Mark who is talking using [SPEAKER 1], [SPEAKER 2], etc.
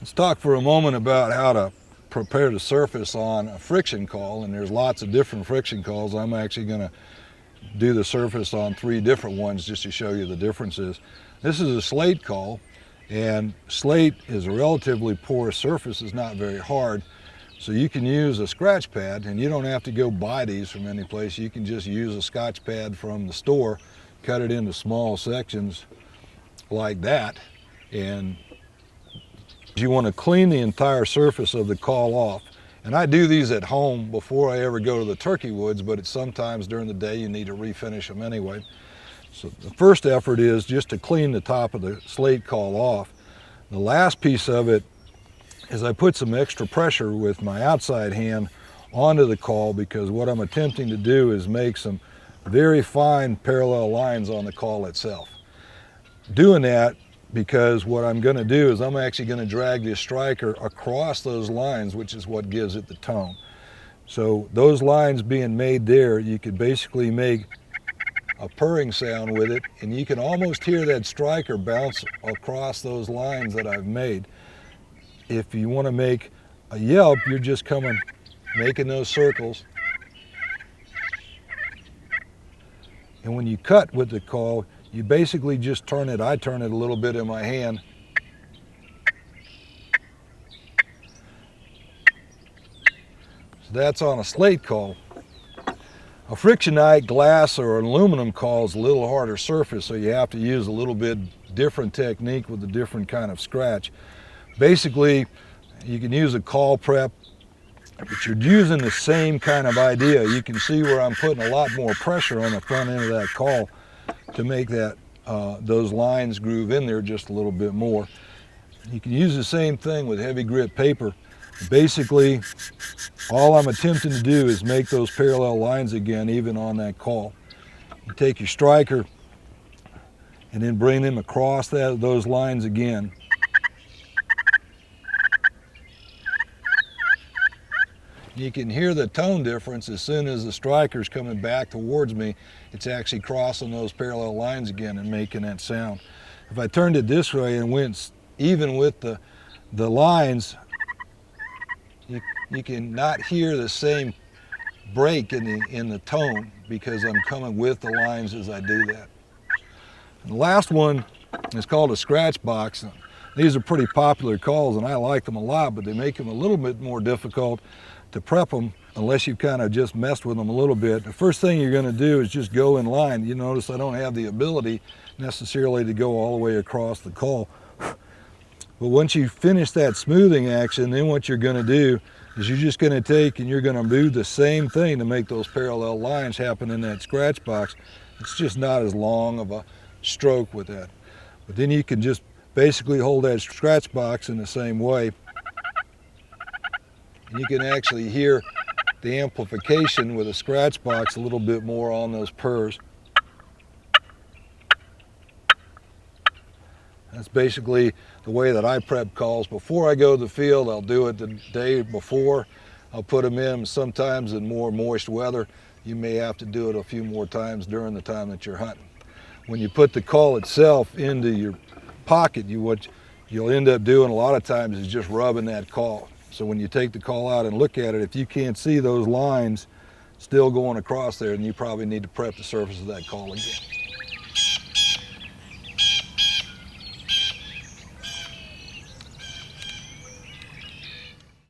[SPEAKER 1] Let's talk for a moment about how to prepare the surface on a friction call, and there's lots of different friction calls. I'm actually going to do the surface on 3 different ones just to show you the differences. This is a slate call, and slate is a relatively porous surface. It's not very hard, so you can use a scratch pad, and you don't have to go buy these from any place. You can just use a scotch pad from the store, cut it into small sections like that, and you want to clean the entire surface of the call off. And I do these at home before I ever go to the turkey woods, but it's sometimes during the day you need to refinish them anyway. So the first effort is just to clean the top of the slate call off. The last piece of it is I put some extra pressure with my outside hand onto the call, because what I'm attempting to do is make some very fine parallel lines on the call itself. Doing that because what I'm going to do is I'm actually going to drag this striker across those lines, which is what gives it the tone. So those lines being made there, you could basically make a purring sound with it, and you can almost hear that striker bounce across those lines that I've made. If you want to make a yelp, you're just making those circles. And when you cut with the call, you basically just turn it. I turn it a little bit in my hand. So that's on a slate call. A frictionite, glass, or an aluminum call is a little harder surface, so you have to use a little bit different technique with a different kind of scratch. Basically, you can use a call prep, but you're using the same kind of idea. You can see where I'm putting a lot more pressure on the front end of that call to make that those lines groove in there just a little bit more. You can use the same thing with heavy grit paper. Basically, all I'm attempting to do is make those parallel lines again, even on that call. You take your striker and then bring them across those lines again. You can hear the tone difference as soon as the striker's coming back towards me. It's actually crossing those parallel lines again and making that sound. If I turned it this way and went even with the lines, you can not hear the same break in the tone, because I'm coming with the lines as I do that. And the last one is called a scratch box. These are pretty popular calls, and I like them a lot, but they make them a little bit more difficult to prep them unless you've kind of just messed with them a little bit. The first thing you're going to do is just go in line. You notice I don't have the ability necessarily to go all the way across the call. But once you finish that smoothing action, then what you're going to do is you're just going to take and you're going to do the same thing to make those parallel lines happen in that scratch box. It's just not as long of a stroke with that. But then you can just basically hold that scratch box in the same way. And you can actually hear the amplification with a scratch box a little bit more on those purrs. That's basically the way that I prep calls. Before I go to the field, I'll do it the day before. I'll put them in sometimes in more moist weather. You may have to do it a few more times during the time that you're hunting. When you put the call itself into your pocket, what you'll end up doing a lot of times is just rubbing that call. So when you take the call out and look at it, if you can't see those lines still going across there, then you probably need to prep the surface of that call again.